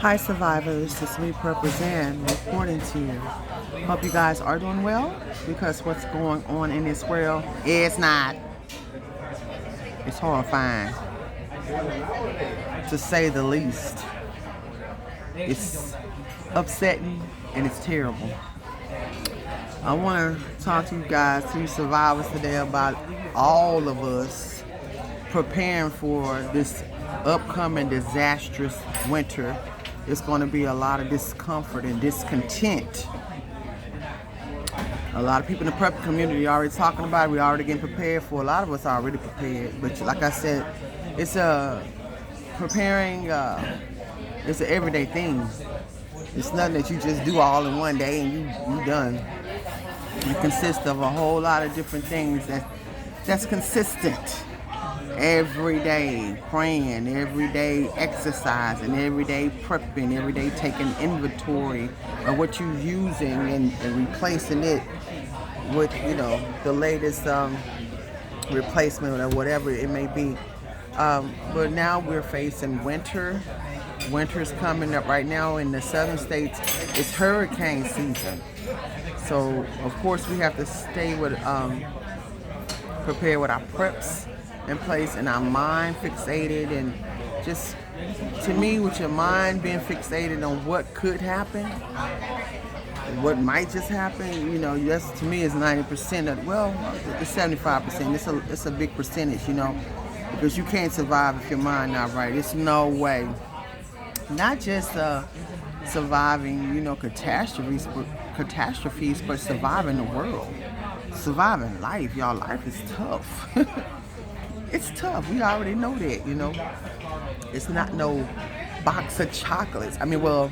Hi survivors, this is me represent reporting to you. Hope you guys are doing well, because what's going on in this world is not. It's horrifying, to say the least. It's upsetting and it's terrible. I want to talk to you guys, to you survivors today, about all of us preparing for this upcoming disastrous winter. It's going to be a lot of discomfort and discontent. A lot of people in the prep community are already talking about it. We're already getting prepared for. A lot of us are already prepared. But like I said, it's preparing. It's an everyday thing. It's nothing that you just do all in one day and you done. It consists of a whole lot of different things that's consistent. Every day praying, every day exercising, every day prepping, every day taking inventory of what you're using and replacing it with, the latest replacement or whatever it may be. But now we're facing winter. Winter's coming up right now in the southern states. It's hurricane season. So, of course, we have to stay with, prepared with our preps in place and our mind fixated, and just, to me, with your mind being fixated on what could happen, what might just happen, that's, to me, is 90% of, well, it's 75%. It's a big percentage, because you can't survive if your mind not right. It's no way. Not just surviving, catastrophes, but surviving the world, surviving life. Y'all, life is tough. It's tough. We already know that, It's not no box of chocolates. I mean, well,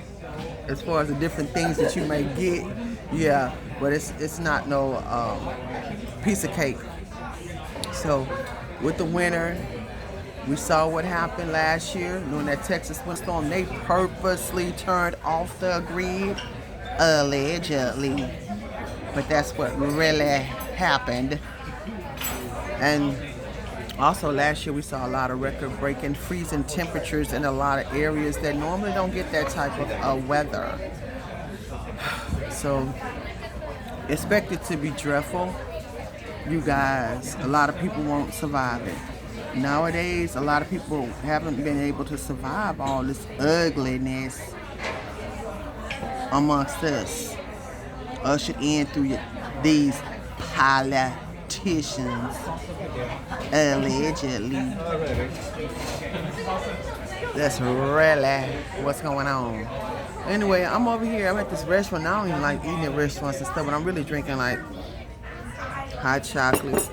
as far as the different things that you may get, yeah, but it's not no piece of cake. So, with the winter, we saw what happened last year during that Texas windstorm. They purposely turned off the grid, allegedly. But that's what really happened. And also last year we saw a lot of record-breaking freezing temperatures in a lot of areas that normally don't get that type of weather. So expect it to be dreadful. You guys, a lot of people won't survive it. Nowadays, a lot of people haven't been able to survive all this ugliness amongst us, ushered in through these politicians, allegedly. That's really what's going on. Anyway, I'm over here. I'm at this restaurant. I don't even like eating at restaurants and stuff, but I'm really drinking like hot chocolate,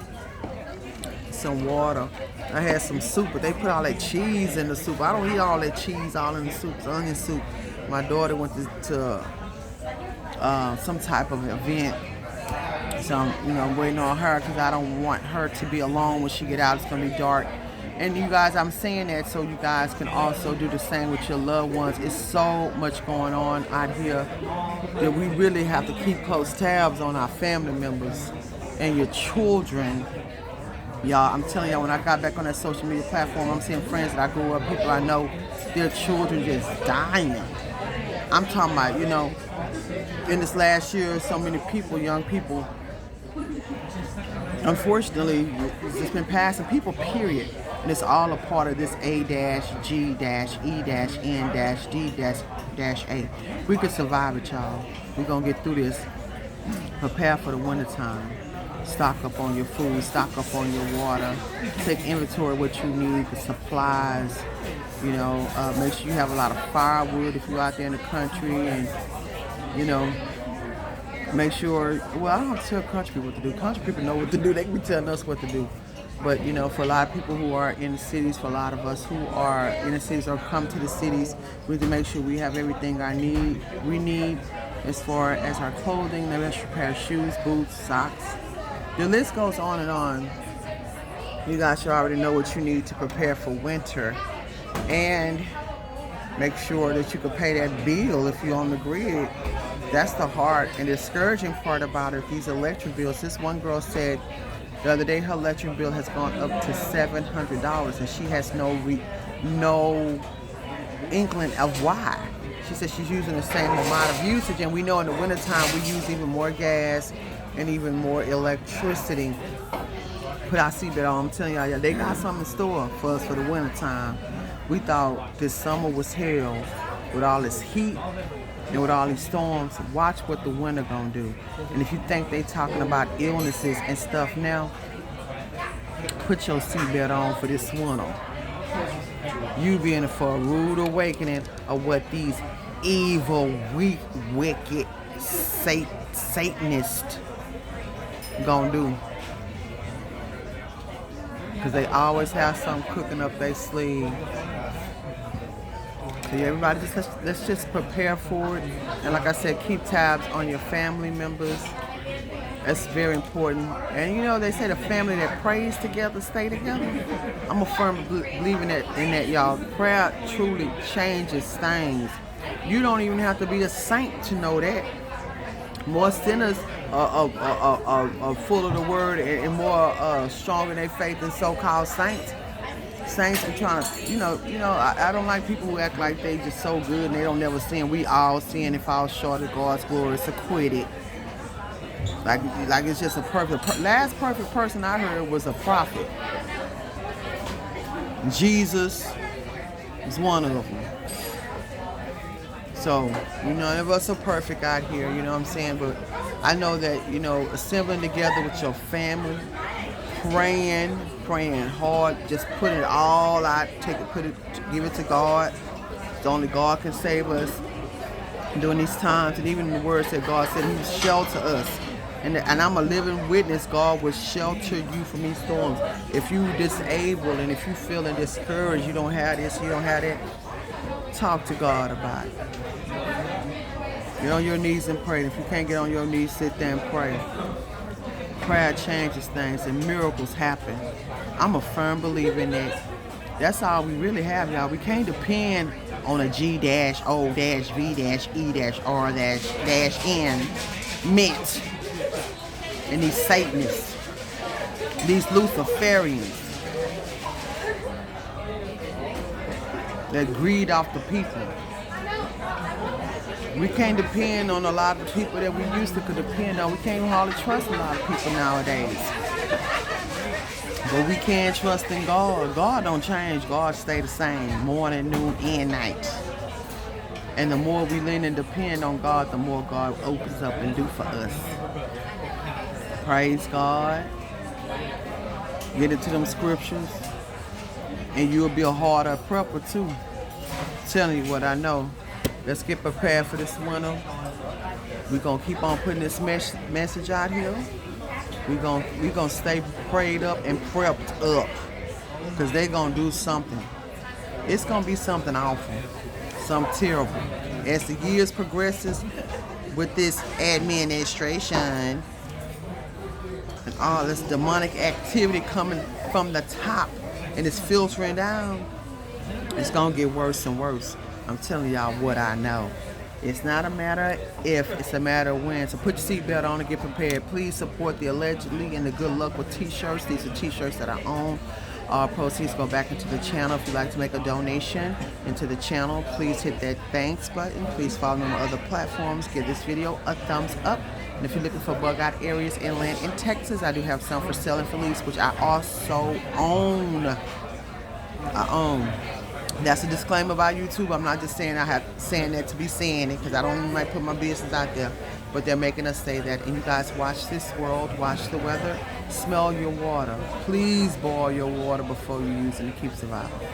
some water. I had some soup, but they put all that cheese in the soup. I don't eat all that cheese all in the soup. It's onion soup. My daughter went to some type of event. So I'm waiting on her because I don't want her to be alone when she get out. It's going to be dark. And you guys, I'm saying that so you guys can also do the same with your loved ones. It's so much going on out here that we really have to keep close tabs on our family members and your children. Y'all, I'm telling y'all, when I got back on that social media platform, I'm seeing friends that I grew up, people I know, their children just dying. I'm talking about, in this last year, so many people, young people, unfortunately, it's been passing people, period. And it's all a part of this A-G-E-N-D-D-A. We could survive it, y'all. We're going to get through this. Prepare for the wintertime. Stock up on your food, stock up on your water, take inventory of what you need, the supplies, make sure you have a lot of firewood if you're out there in the country, and, make sure, well, I don't tell country people what to do. Country people know what to do. They can be telling us what to do. But, for a lot of people who are in the cities, for a lot of us who are in the cities or come to the cities, we need to make sure we have everything we need as far as our clothing, an extra pair of shoes, boots, socks. The list goes on and on. You guys should already know what you need to prepare for winter. And make sure that you can pay that bill if you're on the grid. That's the hard and discouraging part about it, these electric bills. This one girl said the other day her electric bill has gone up to $700, and she has no inkling of why. She said she's using the same amount of usage, and we know in the wintertime we use even more gas and even more electricity. Put our seatbelt on. I'm telling y'all, they got something in store for us for the wintertime. We thought this summer was hell with all this heat and with all these storms. Watch what the winter gonna do. And if you think they talking about illnesses and stuff now, put your seatbelt on for this winter. You be in for a rude awakening of what these evil, weak, wicked Satanists gonna do. Because they always have something cooking up their sleeve. So yeah, everybody, let's just prepare for it. And like I said, keep tabs on your family members. That's very important. And you know, they say the family that prays together stay together. I'm a firm believer in that, y'all. Prayer truly changes things. You don't even have to be a saint to know that. More sinners are full of the word and more strong in their faith than so-called saints. Saints are trying to, I don't like people who act like they just so good and they don't never sin. We all sin and fall short of God's glory. It's acquitted. Like it's just a perfect. Last perfect person I heard was a prophet. Jesus is one of them. So, none of us are perfect out here, you know what I'm saying? But I know that, assembling together with your family, praying hard, just put it all out, give it to God. It's only God can save us during these times. And even in the word said, God said He will shelter us. And I'm a living witness. God will shelter you from these storms. If you disabled and if you feeling discouraged, you don't have this, you don't have that, talk to God about it. Get on your knees and pray. If you can't get on your knees, sit there and pray. Prayer changes things and miracles happen. I'm a firm believer in that. That's all we really have, y'all. We can't depend on a G-O-V-E-R-N mint and these Satanists, these Luciferians that greed off the people. We can't depend on a lot of the people that we used to could depend on. We can't even hardly trust a lot of people nowadays. But we can trust in God. God don't change. God stay the same, morning, noon, and night. And the more we lean and depend on God, the more God opens up and do for us. Praise God. Get into them scriptures. And you'll be a harder prepper too. I'm telling you what I know. Let's get prepared for this winter. We're going to keep on putting this message out here. We're gonna stay prayed up and prepped up. Because they're going to do something. It's going to be something awful. Something terrible. As the years progresses with this administration and all this demonic activity coming from the top and it's filtering down, it's going to get worse and worse. I'm telling y'all what I know. It's not a matter if, it's a matter of when. So put your seatbelt on and get prepared. Please support the Allegedly and the Good Luck with t-shirts. These are t-shirts that I own. All proceeds go back into the channel. If you'd like to make a donation into the channel, please hit that thanks button. Please follow me on my other platforms. Give this video a thumbs up. And if you're looking for bug out areas inland in Texas, I do have some for sale and for lease, which I also own. That's a disclaimer about YouTube. I'm not just saying saying that to be saying it, because I don't even like put my business out there, but they're making us say that. And you guys watch this world, watch the weather, smell your water. Please boil your water before you use it to keep surviving.